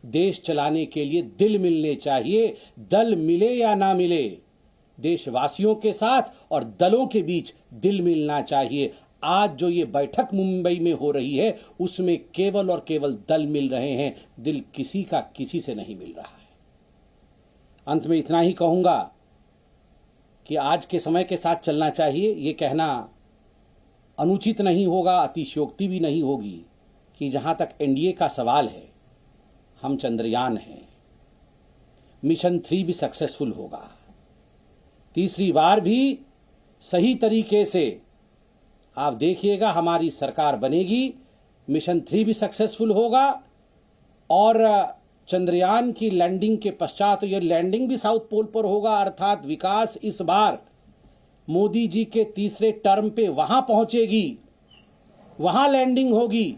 देश चलाने के लिए दिल मिलने चाहिए, दल मिले या ना मिले, देशवासियों के साथ और दलों के बीच दिल मिलना चाहिए। आज जो ये बैठक मुंबई में हो रही है उसमें केवल और केवल दल मिल रहे हैं, दिल किसी का किसी से नहीं मिल रहा है। अंत में इतना ही कहूंगा कि आज के समय के साथ चलना चाहिए। ये कहना अनुचित नहीं होगा, अतिशयोक्ति भी नहीं होगी कि जहां तक एनडीए का सवाल है, हम चंद्रयान हैं, मिशन 3 भी सक्सेसफुल होगा, तीसरी बार भी सही तरीके से आप देखिएगा हमारी सरकार बनेगी, मिशन 3 भी सक्सेसफुल होगा और चंद्रयान की लैंडिंग के पश्चात ये लैंडिंग भी साउथ पोल पर होगा। अर्थात विकास इस बार मोदी जी के तीसरे टर्म पे वहां पहुंचेगी, वहां लैंडिंग होगी,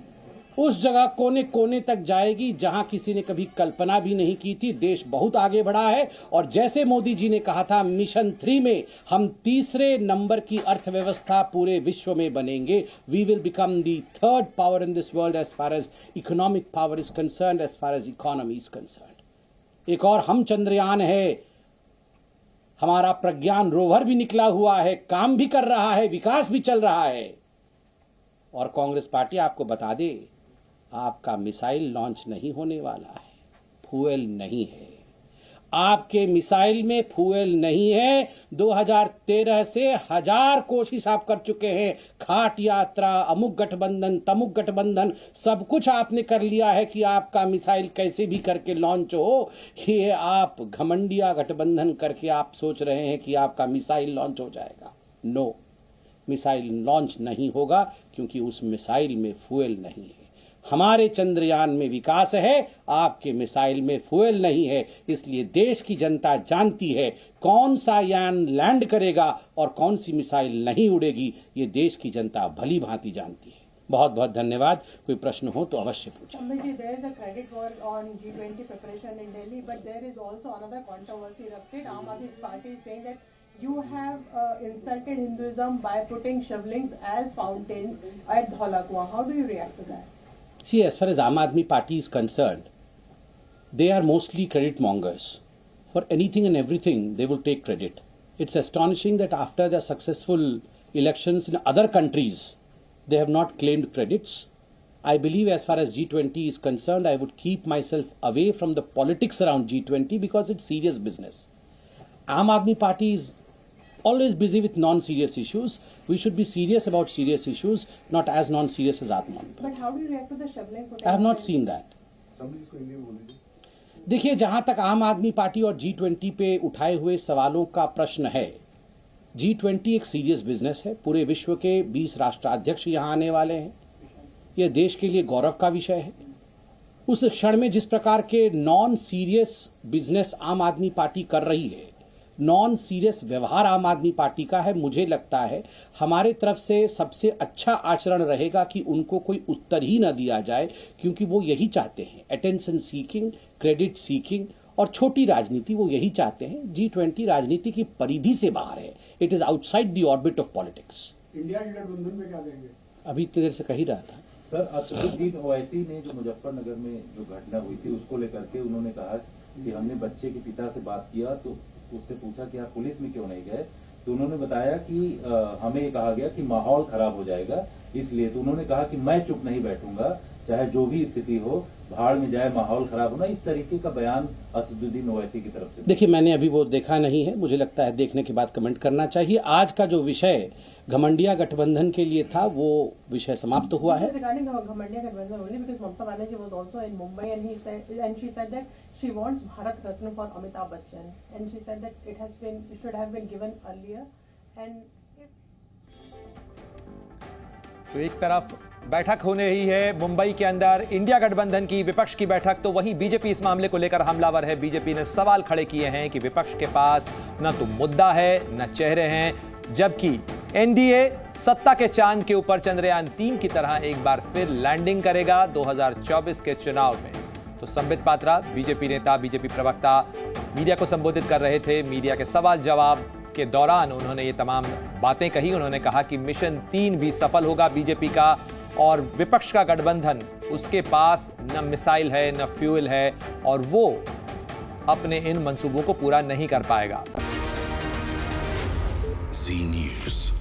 उस जगह कोने कोने तक जाएगी जहां किसी ने कभी कल्पना भी नहीं की थी। देश बहुत आगे बढ़ा है और जैसे मोदी जी ने कहा था मिशन 3 में हम तीसरे नंबर की अर्थव्यवस्था पूरे विश्व में बनेंगे। We will become the third power in this world as far as economic power is concerned, as far as economy is concerned. एक और हम चंद्रयान है, हमारा प्रज्ञान रोवर भी निकला हुआ है, काम भी कर रहा है, विकास भी चल रहा है। और कांग्रेस पार्टी आपको बता दे, आपका मिसाइल लॉन्च नहीं होने वाला है, फ्यूएल नहीं है, आपके मिसाइल में फ्यूएल नहीं है। 2013 से 1000 कोशिश आप कर चुके हैं, खाट यात्रा, अमुक गठबंधन, तमुक गठबंधन, सब कुछ आपने कर लिया है कि आपका मिसाइल कैसे भी करके लॉन्च हो। ये आप घमंडिया गठबंधन करके आप सोच रहे हैं कि आपका मिसाइल लॉन्च हो जाएगा। नो, मिसाइल लॉन्च नहीं होगा क्योंकि उस मिसाइल में फ्यूएल नहीं है। हमारे चंद्रयान में विकास है, आपके मिसाइल में फ्यूएल नहीं है। इसलिए देश की जनता जानती है कौन सा यान लैंड करेगा और कौन सी मिसाइल नहीं उड़ेगी, ये देश की जनता भली भांति जानती है। बहुत बहुत धन्यवाद। कोई प्रश्न हो तो अवश्य पूछें। There is a credit war on G20 preparation in Delhi, but there is also another controversy erupted. Aam Aadmi Party is saying that you have insulted Hinduism by putting shivlings as fountains at Dhaula Kuan. How do you react to that? See, as far as Aam Aadmi Party is concerned, they are mostly credit mongers. For anything and everything, they will take credit. It's astonishing that after the successful elections in other countries, they have not claimed credits. I believe as far as G20 is concerned, I would keep myself away from the politics around G20 because it's serious business. Aam Aadmi Party is always busy with non-serious issues. We should be serious about serious issues, not as non-serious as Aam Aadmi Party. But how do you react to the shivling? I have not seen that. देखिए, जहां तक आम आदमी party और G20 पे उठाए हुए सवालों का प्रश्न है, G20 एक सीरियस बिजनेस है। पूरे विश्व के 20 राष्ट्राध्यक्ष यहां आने वाले हैं। यह देश के लिए गौरव का विषय है। उस क्षण में जिस प्रकार के नॉन सीरियस बिजनेस आम आदमी पार्टी कर रही है, नॉन सीरियस व्यवहार आम आदमी पार्टी का है, मुझे लगता है हमारे तरफ से सबसे अच्छा आचरण रहेगा कि उनको कोई उत्तर ही न दिया जाए, क्योंकि वो यही चाहते हैं, अटेंशन सीकिंग, क्रेडिट सीकिंग और छोटी राजनीति वो यही चाहते हैं। G20 राजनीति की परिधि से बाहर है, it is outside the orbit of politics. India के गठबंधन में क्या देंगे? अभी देर से कह ही रहा था सर। असदुद्दीन ओवैसी ने जो मुजफ्फरनगर में जो घटना हुई थी उसको लेकर के उन्होंने कहा कि हमने बच्चे के पिता से बात किया तो उससे पूछा कि आप पुलिस में क्यों नहीं गए, तो उन्होंने बताया कि हमें ये कहा गया कि माहौल खराब हो जाएगा, इसलिए। तो उन्होंने कहा कि मैं चुप नहीं बैठूंगा, चाहे जो भी स्थिति हो, भाड़ में जाए, माहौल खराब होना। इस तरीके का बयान असदुद्दीन ओवैसी की तरफ से। देखिए, मैंने अभी वो देखा नहीं है, मुझे लगता है देखने के बाद कमेंट करना चाहिए। आज का जो विषय घमंडिया गठबंधन के लिए था वो विषय समाप्त हुआ है। She wants Bharat Ratna for Amitabh Bachchan, and she said that it should have been given earlier. And तो एक तरफ बैठक होने ही है मुंबई के अंदर इंडिया गठबंधन की, विपक्ष की बैठक, तो वहीं बीजेपी इस मामले को लेकर हमलावर है। बीजेपी ने सवाल खड़े किए हैं कि विपक्ष के पास न तो मुद्दा है न चेहरे हैं, जबकि एनडीए सत्ता के चांद के ऊपर चंद्रयान 3 की तरह एक बार फिर लैंडिंग करेगा 2024 के चुनाव में। तो संबित पात्रा, बीजेपी नेता, बीजेपी प्रवक्ता, मीडिया को संबोधित कर रहे थे। मीडिया के सवाल जवाब के दौरान उन्होंने ये तमाम बातें कही। उन्होंने कहा कि मिशन 3 भी सफल होगा बीजेपी का, और विपक्ष का गठबंधन, उसके पास न मिसाइल है न फ्यूल है और वो अपने इन मंसूबों को पूरा नहीं कर पाएगा। जी न्यूज़।